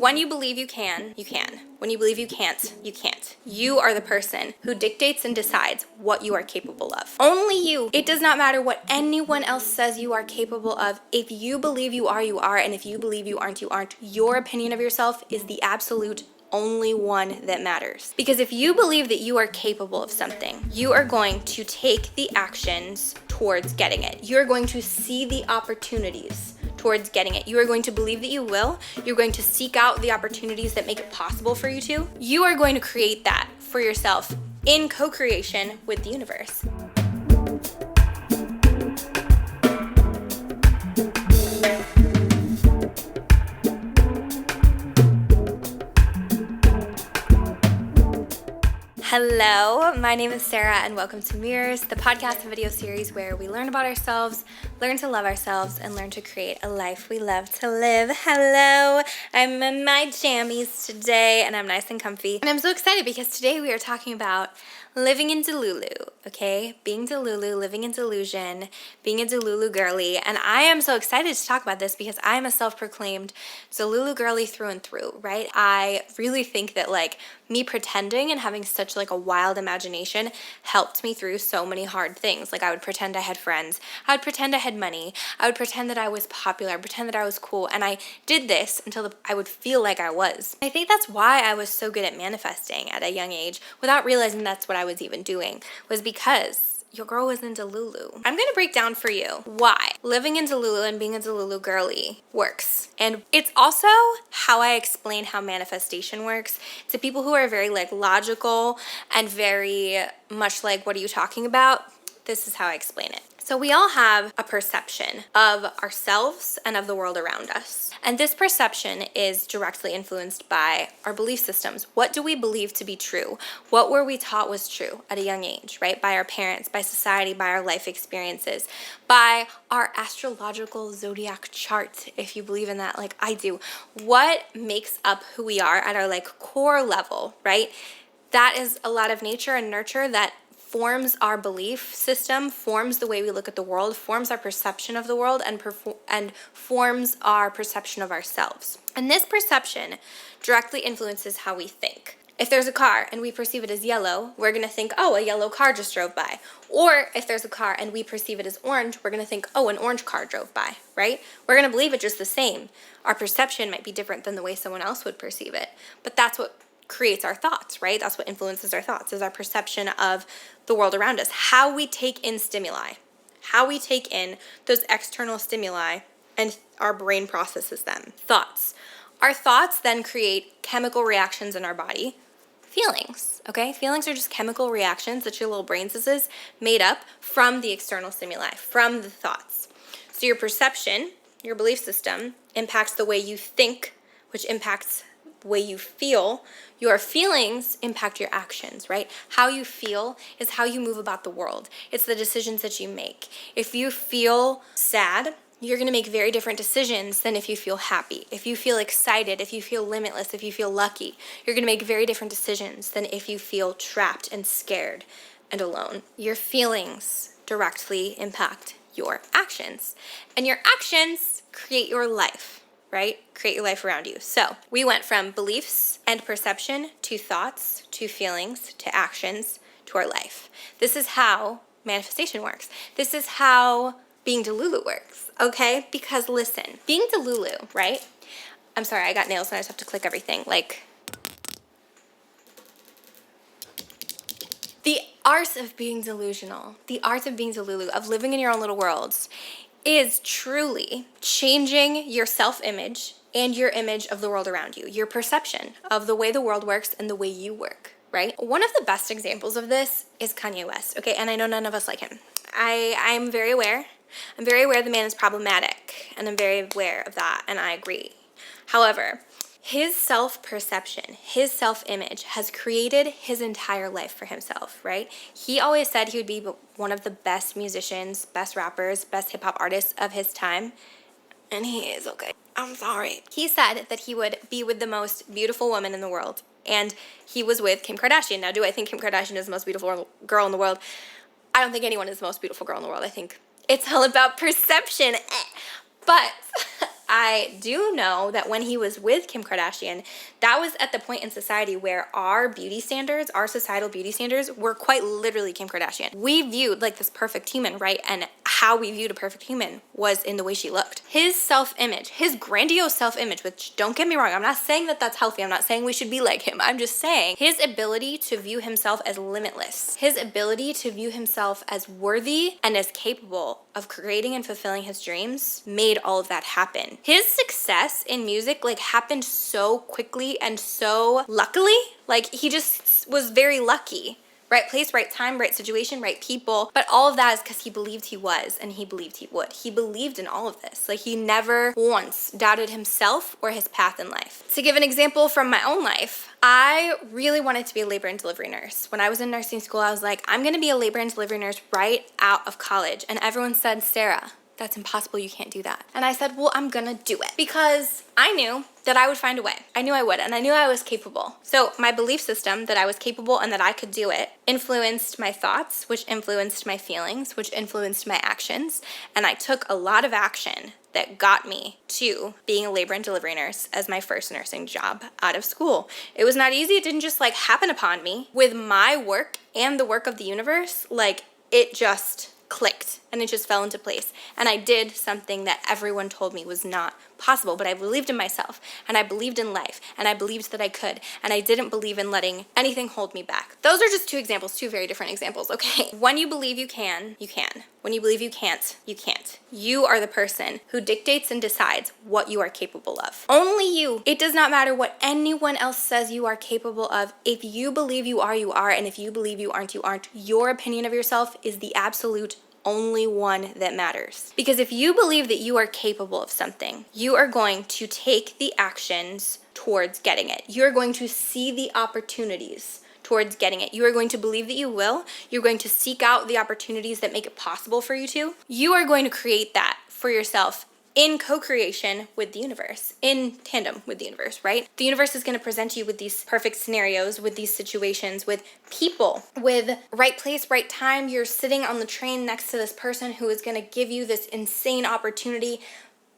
When you believe you can, you can. When you believe you can't, you can't. You are the person who dictates and decides what you are capable of. Only you. It does not matter what anyone else says you are capable of. If you believe you are, you are. And if you believe you aren't, you aren't. Your opinion of yourself is the absolute only one that matters. Because if you believe that you are capable of something, you are going to take the actions towards getting it. You're going to see the opportunities towards getting it. You are going to believe that you will. You're going to seek out the opportunities that make it possible for you to. You are going to create that for yourself in co-creation with the universe. Hello, my name is Sarah and welcome to Mirrors, the podcast and video series where we learn about ourselves, learn to love ourselves, and learn to create a life we love to live. Hello, I'm in my jammies today and I'm nice and comfy. And I'm so excited because today we are talking about living in delulu, okay? Being delulu, living in delusion, being a delulu girly. And I am so excited to talk about this because I am a self-proclaimed delulu girly through and through, right? I really think that me pretending and having such a wild imagination helped me through so many hard things. I would pretend I had friends. I would pretend I had money. I would pretend that I was popular. I would pretend that I was cool. And I did this until I would feel like I was. I think that's why I was so good at manifesting at a young age without realizing that's what I was even doing, was because your girl was in delulu. I'm going to break down for you why living in delulu and being a delulu girly works. And it's also how I explain how manifestation works to people who are very logical and very much what are you talking about? This is how I explain it. So we all have a perception of ourselves and of the world around us. And this perception is directly influenced by our belief systems. What do we believe to be true? What were we taught was true at a young age, right? By our parents, by society, by our life experiences, by our astrological zodiac chart, if you believe in that like I do. What makes up who we are at our core level, right? That is a lot of nature and nurture that forms our belief system, forms the way we look at the world, forms our perception of the world, and forms our perception of ourselves. And this perception directly influences how we think. If there's a car and we perceive it as yellow, we're going to think, oh, a yellow car just drove by. Or if there's a car and we perceive it as orange, we're going to think, oh, an orange car drove by, right? We're going to believe it just the same. Our perception might be different than the way someone else would perceive it. But that's what creates our thoughts, right? That's what influences our thoughts, is our perception of the world around us. How we take in stimuli, how we take in those external stimuli, and our brain processes them. Thoughts. Our thoughts then create chemical reactions in our body. Feelings, okay? Feelings are just chemical reactions that your little brain is made up from the external stimuli, from the thoughts. So your perception, your belief system, impacts the way you think, which impacts the way you feel. Your feelings impact your actions, right? How you feel is how you move about the world. It's the decisions that you make. If you feel sad, you're going to make very different decisions than if you feel happy. If you feel excited, if you feel limitless, if you feel lucky, you're going to make very different decisions than if you feel trapped and scared and alone. Your feelings directly impact your actions, and your actions create your life, right? Create your life around you. So we went from beliefs and perception to thoughts, to feelings, to actions, to our life. This is how manifestation works. This is how being delulu works, okay? Because listen, being delulu, right? I'm sorry, I got nails and I just have to click everything. The art of being delusional, the art of being delulu, of living in your own little worlds, is truly changing your self-image and your image of the world around you, your perception of the way the world works and the way you work, right? One of the best examples of this is Kanye West, okay? And I know none of us like him. I'm very aware. I'm very aware the man is problematic, and I'm very aware of that, and I agree. However, his self-perception, his self-image has created his entire life for himself, right? He always said he would be one of the best musicians, best rappers, best hip-hop artists of his time, and he is, okay. I'm sorry. He said that he would be with the most beautiful woman in the world, and he was with Kim Kardashian. Now, do I think Kim Kardashian is the most beautiful girl in the world? I don't think anyone is the most beautiful girl in the world. I think it's all about perception. But I do know that when he was with Kim Kardashian, that was at the point in society where our beauty standards, our societal beauty standards, were quite literally Kim Kardashian. We viewed like this perfect human, right? And how we viewed a perfect human was in the way she looked. His self-image, his grandiose self-image, which don't get me wrong, I'm not saying that that's healthy. I'm not saying we should be like him. I'm just saying his ability to view himself as limitless, his ability to view himself as worthy and as capable of creating and fulfilling his dreams made all of that happen. His success in music like happened so quickly and so luckily. Like he just was very lucky. Right place, right time, right situation, right people. But all of that is because he believed he was and he believed he would. He believed in all of this. Like he never once doubted himself or his path in life. To give an example from my own life, I really wanted to be a labor and delivery nurse. When I was in nursing school, I was like, I'm gonna be a labor and delivery nurse right out of college. And everyone said, Sarah, that's impossible, you can't do that. And I said, well, I'm gonna do it because I knew that I would find a way. I knew I would, and I knew I was capable. So my belief system that I was capable and that I could do it influenced my thoughts, which influenced my feelings, which influenced my actions. And I took a lot of action that got me to being a labor and delivery nurse as my first nursing job out of school. It was not easy. It didn't just like happen upon me. With my work and the work of the universe, like it just clicked and it just fell into place. And I did something that everyone told me was not possible, but I believed in myself and I believed in life and I believed that I could, and I didn't believe in letting anything hold me back. Those are just two examples, two very different examples, okay? When you believe you can, you can. When you believe you can't, you can't. You are the person who dictates and decides what you are capable of. Only you. It does not matter what anyone else says you are capable of. If you believe you are, you are, and if you believe you aren't, you aren't. Your opinion of yourself is the absolute only one that matters. Because if you believe that you are capable of something, you are going to take the actions towards getting it. You're going to see the opportunities towards getting it. You are going to believe that you will. You're going to seek out the opportunities that make it possible for you to. You are going to create that for yourself in co-creation with the universe, in tandem with the universe, right? The universe is going to present you with these perfect scenarios, with these situations, with people, with right place, right time. You're sitting on the train next to this person who is going to give you this insane opportunity,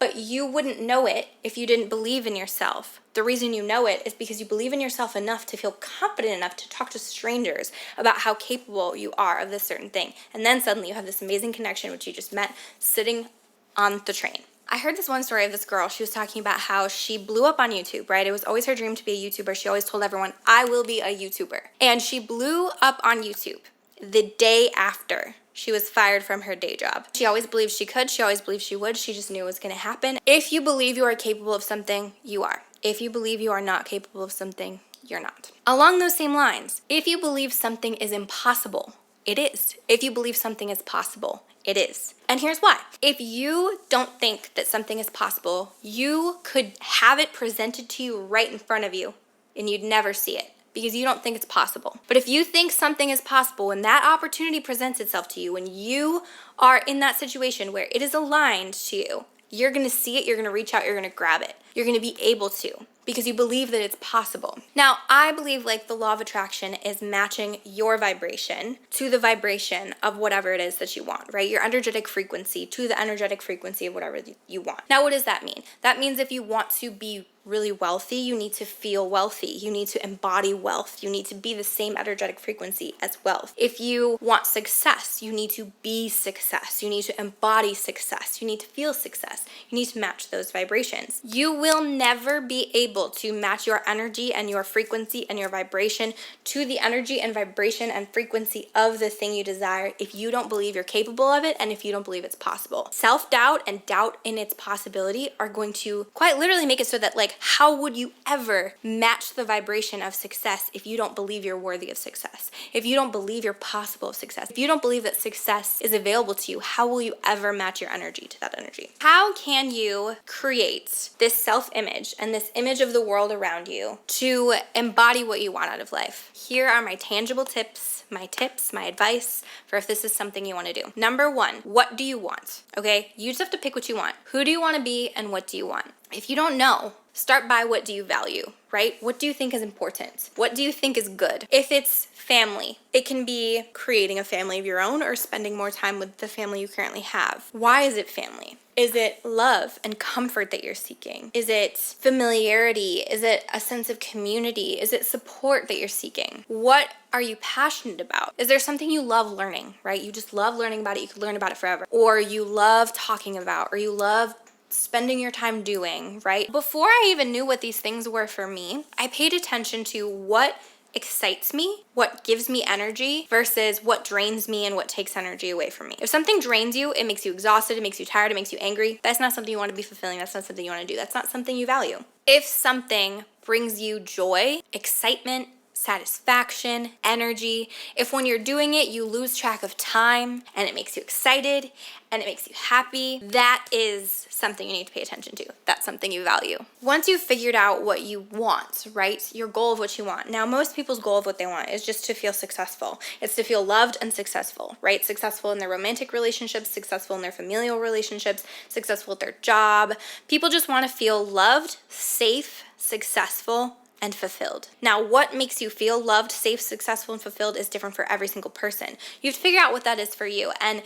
but you wouldn't know it if you didn't believe in yourself. The reason you know it is because you believe in yourself enough to feel confident enough to talk to strangers about how capable you are of this certain thing. And then suddenly you have this amazing connection, which you just met sitting on the train. I heard this one story of this girl. She was talking about how she blew up on YouTube, right? It was always her dream to be a YouTuber. She always told everyone, I will be a YouTuber. And she blew up on YouTube the day after she was fired from her day job. She always believed she could. She always believed she would. She just knew it was going to happen. If you believe you are capable of something, you are. If you believe you are not capable of something, you're not. Along those same lines, if you believe something is impossible, it is. If you believe something is possible, it is. And here's why. If you don't think that something is possible, you could have it presented to you right in front of you and you'd never see it because you don't think it's possible. But if you think something is possible, when that opportunity presents itself to you, when you are in that situation where it is aligned to you, you're going to see it, you're going to reach out, you're going to grab it. You're going to be able to, because you believe that it's possible. Now, I believe like the law of attraction is matching your vibration to the vibration of whatever it is that you want, right? Your energetic frequency to the energetic frequency of whatever you want. Now, what does that mean? That means if you want to be really wealthy, you need to feel wealthy. You need to embody wealth. You need to be the same energetic frequency as wealth. If you want success, you need to be success. You need to embody success. You need to feel success. You need to match those vibrations. You will never be able to match your energy and your frequency and your vibration to the energy and vibration and frequency of the thing you desire if you don't believe you're capable of it and if you don't believe it's possible. Self-doubt and doubt in its possibility are going to quite literally make it so that like, how would you ever match the vibration of success if you don't believe you're worthy of success? If you don't believe you're possible of success? If you don't believe that success is available to you, how will you ever match your energy to that energy? How can you create this self-image and this image of the world around you to embody what you want out of life? Here are my tangible tips, my advice for if this is something you want to do. Number one, what do you want? Okay, you just have to pick what you want. Who do you want to be and what do you want? If you don't know, start by what do you value, right? What do you think is important? What do you think is good? If it's family, it can be creating a family of your own or spending more time with the family you currently have. Why is it family? Is it love and comfort that you're seeking? Is it familiarity? Is it a sense of community? Is it support that you're seeking? What are you passionate about? Is there something you love learning, right? You just love learning about it. You could learn about it forever. Or you love talking about, or you love spending your time doing, right? Before I even knew what these things were for me, I paid attention to what excites me, what gives me energy versus what drains me and what takes energy away from me. If something drains you, it makes you exhausted, it makes you tired, it makes you angry, that's not something you want to be fulfilling, that's not something you want to do, that's not something you value. If something brings you joy, excitement, satisfaction, energy, if when you're doing it you lose track of time and it makes you excited and it makes you happy, that is something you need to pay attention to. That's something you value. Once you've figured out what you want, right? Your goal of what you want. Now, most people's goal of what they want is just to feel successful. It's to feel loved and successful, right? Successful in their romantic relationships, successful in their familial relationships, successful at their job. People just want to feel loved, safe, successful, and fulfilled. Now, what makes you feel loved, safe, successful, and fulfilled is different for every single person. You have to figure out what that is for you. And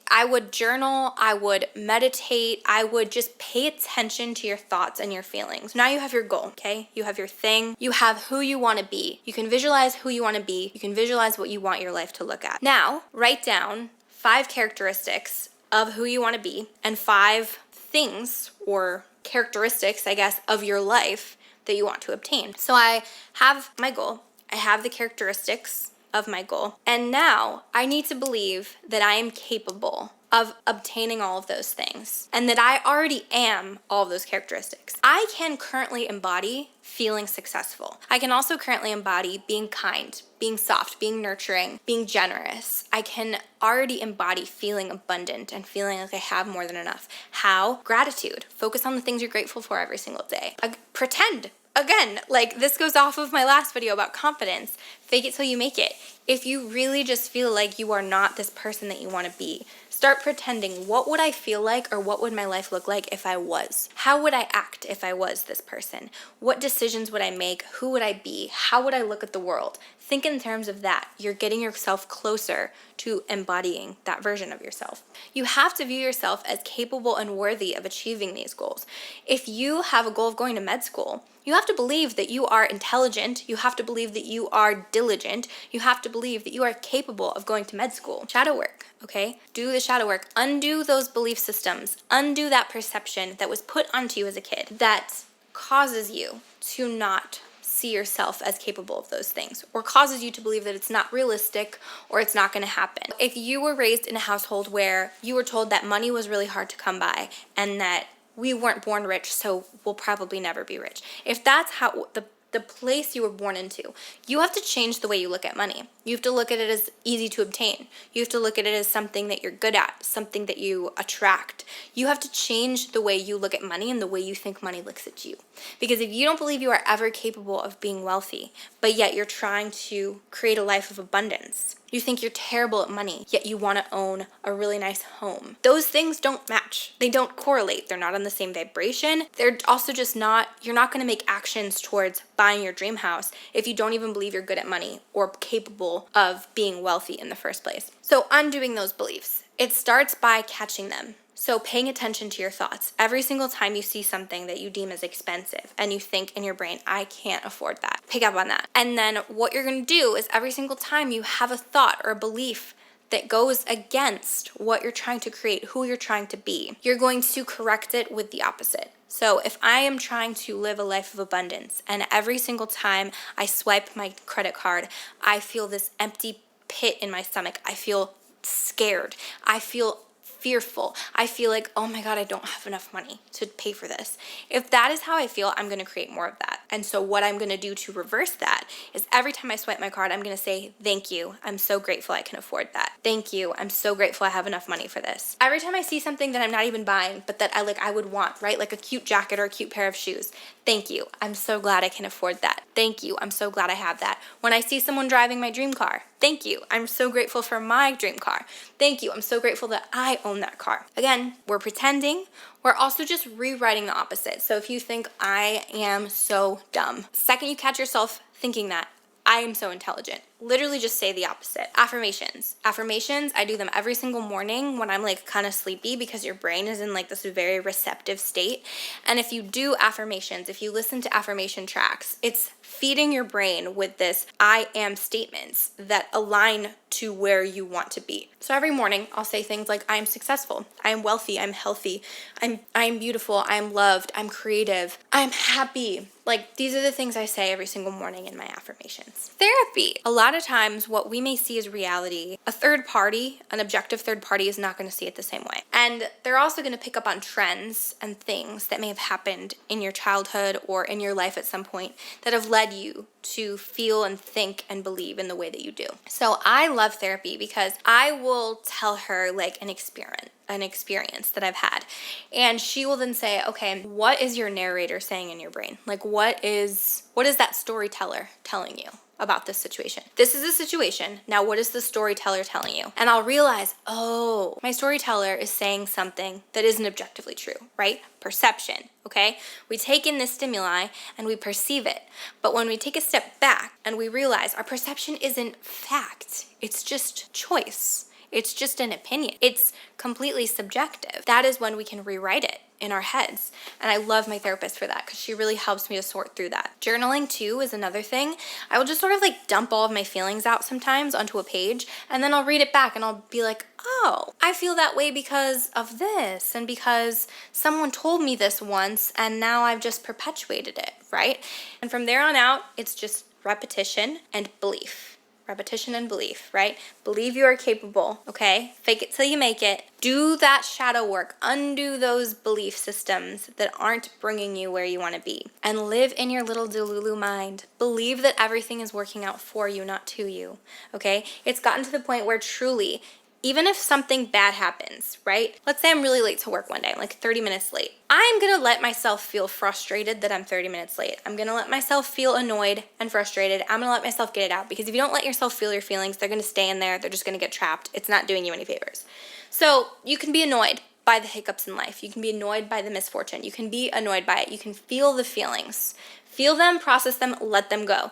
I would journal, I would meditate, I would just pay attention to your thoughts and your feelings. Now you have your goal, okay? You have your thing. You have who you want to be. You can visualize who you want to be. You can visualize what you want your life to look at. Now, write down 5 characteristics of who you want to be and 5 things or characteristics, I guess, of your life that you want to obtain. So I have my goal, I have the characteristics of my goal, and now I need to believe that I am capable of obtaining all of those things and that I already am all of those characteristics. I can currently embody feeling successful. I can also currently embody being kind, being soft, being nurturing, being generous. I can already embody feeling abundant and feeling like I have more than enough. How? Gratitude. Focus on the things you're grateful for every single day. Pretend. Again, like this goes off of my last video about confidence. Fake it till you make it. If you really just feel like you are not this person that you want to be, start pretending, what would I feel like or what would my life look like if I was? How would I act if I was this person? What decisions would I make? Who would I be? How would I look at the world? Think in terms of that. You're getting yourself closer to embodying that version of yourself. You have to view yourself as capable and worthy of achieving these goals. If you have a goal of going to med school, you have to believe that you are intelligent. You have to believe that you are diligent. You have to believe that you are capable of going to med school. Shadow work, okay? Do the shadow work. Undo those belief systems. Undo that perception that was put onto you as a kid that causes you to not see yourself as capable of those things, or causes you to believe that it's not realistic or it's not going to happen. If you were raised in a household where you were told that money was really hard to come by and that we weren't born rich, so we'll probably never be rich. If that's how the place you were born into, you have to change the way you look at money. You have to look at it as easy to obtain. You have to look at it as something that you're good at, something that you attract. You have to change the way you look at money and the way you think money looks at you. Because if you don't believe you are ever capable of being wealthy, but yet you're trying to create a life of abundance, you think you're terrible at money, yet you want to own a really nice home. Those things don't match. They don't correlate. They're not on the same vibration. They're also just not, you're not going to make actions towards buying your dream house if you don't even believe you're good at money or capable of being wealthy in the first place. So undoing those beliefs, it starts by catching them. So paying attention to your thoughts. Every single time you see something that you deem as expensive and you think in your brain, I can't afford that, pick up on that. And then what you're going to do is every single time you have a thought or a belief that goes against what you're trying to create, who you're trying to be, you're going to correct it with the opposite. So if I am trying to live a life of abundance and every single time I swipe my credit card, I feel this empty pit in my stomach, I feel scared, I feel fearful, I feel like, oh my God, I don't have enough money to pay for this. If that is how I feel, I'm going to create more of that. And so what I'm going to do to reverse that is every time I swipe my card, I'm going to say, thank you. I'm so grateful I can afford that. Thank you. I'm so grateful I have enough money for this. Every time I see something that I'm not even buying, but that I would want, right? Like a cute jacket or a cute pair of shoes. Thank you. I'm so glad I can afford that. Thank you. I'm so glad I have that. When I see someone driving my dream car, thank you. I'm so grateful for my dream car. Thank you. I'm so grateful that I own that car. Again, we're pretending. We're also just rewriting the opposite. So if you think, I am so dumb, second you catch yourself thinking that, I am so intelligent, literally just say the opposite. Affirmations. Affirmations, I do them every single morning when I'm like kind of sleepy, because your brain is in like this very receptive state. And if you do affirmations, if you listen to affirmation tracks, it's feeding your brain with this I am statements that align to where you want to be. So every morning I'll say things like, I am successful, I am wealthy, I'm healthy, I'm beautiful, I'm loved, I'm creative, I'm happy. Like, these are the things I say every single morning in my affirmations. Therapy. A lot of times what we may see as reality, a third party, an objective third party, is not going to see it the same way. And they're also going to pick up on trends and things that may have happened in your childhood or in your life at some point that have led you to feel and think and believe in the way that you do. So I love therapy because I will tell her like an experience that I've had. And she will then say, okay, what is your narrator saying in your brain? Like, what is that storyteller telling you about this situation? This is a situation. Now, what is the storyteller telling you? And I'll realize, oh, my storyteller is saying something that isn't objectively true, right? Perception, okay? We take in this stimuli and we perceive it. But when we take a step back and we realize our perception isn't fact, it's just choice. It's just an opinion. It's completely subjective. That is when we can rewrite it in our heads. And I love my therapist for that because she really helps me to sort through that. Journaling too is another thing. I will just sort of like dump all of my feelings out sometimes onto a page, and then I'll read it back and I'll be like, oh, I feel that way because of this and because someone told me this once and now I've just perpetuated it, right? And from there on out, it's just repetition and belief. Repetition and belief, right? Believe you are capable, okay? Fake it till you make it. Do that shadow work. Undo those belief systems that aren't bringing you where you want to be. And live in your little delulu mind. Believe that everything is working out for you, not to you, okay? It's gotten to the point where truly, even if something bad happens, right? Let's say I'm really late to work one day, like 30 minutes late. I'm gonna let myself feel frustrated that I'm 30 minutes late. I'm gonna let myself feel annoyed and frustrated. I'm gonna let myself get it out, because if you don't let yourself feel your feelings, they're gonna stay in there. They're just gonna get trapped. It's not doing you any favors. So you can be annoyed by the hiccups in life. You can be annoyed by the misfortune. You can be annoyed by it. You can feel the feelings. Feel them, process them, let them go.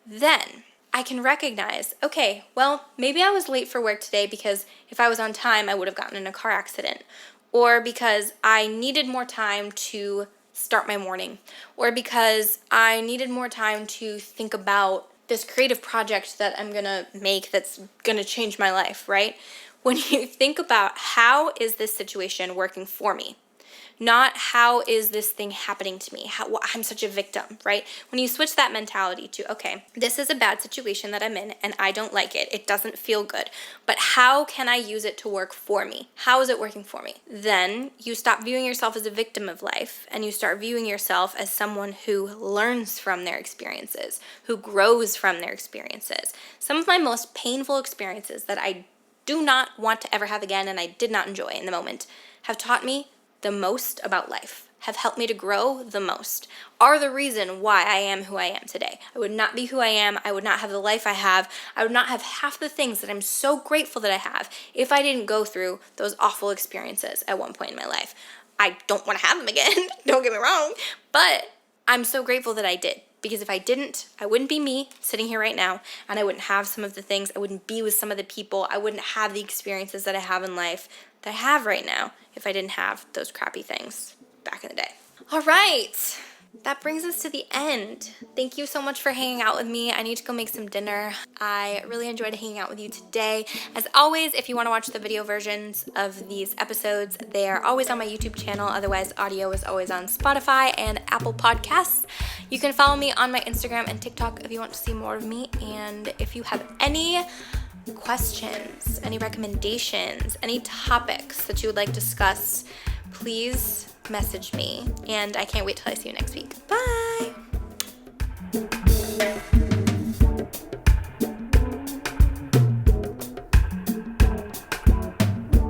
Then I can recognize, okay, well, maybe I was late for work today because if I was on time, I would have gotten in a car accident. Or because I needed more time to start my morning. Or because I needed more time to think about this creative project that I'm gonna make that's gonna change my life, right? When you think about how is this situation working for me, not how is this thing happening to me, how I'm such a victim, right? When you switch that mentality to, okay, this is a bad situation that I'm in and I don't like it. It doesn't feel good, but how can I use it to work for me? How is it working for me? Then you stop viewing yourself as a victim of life and you start viewing yourself as someone who learns from their experiences, who grows from their experiences. Some of my most painful experiences that I do not want to ever have again and I did not enjoy in the moment have taught me the most about life, have helped me to grow the most, are the reason why I am who I am today. I would not be who I am. I would not have the life I have. I would not have half the things that I'm so grateful that I have if I didn't go through those awful experiences at one point in my life. I don't want to have them again, don't get me wrong, but I'm so grateful that I did. Because if I didn't, I wouldn't be me sitting here right now, and I wouldn't have some of the things, I wouldn't be with some of the people, I wouldn't have the experiences that I have in life that I have right now if I didn't have those crappy things back in the day. All right, that brings us to the end. Thank you so much for hanging out with me. I need to go make some dinner. I really enjoyed hanging out with you today. As always, if you want to watch the video versions of these episodes, they are always on my YouTube channel. Otherwise, audio is always on Spotify and Apple Podcasts. You can follow me on my Instagram and TikTok if you want to see more of me. And if you have any questions, any recommendations, any topics that you would like to discuss, please message me. And I can't wait till I see you next week. Bye!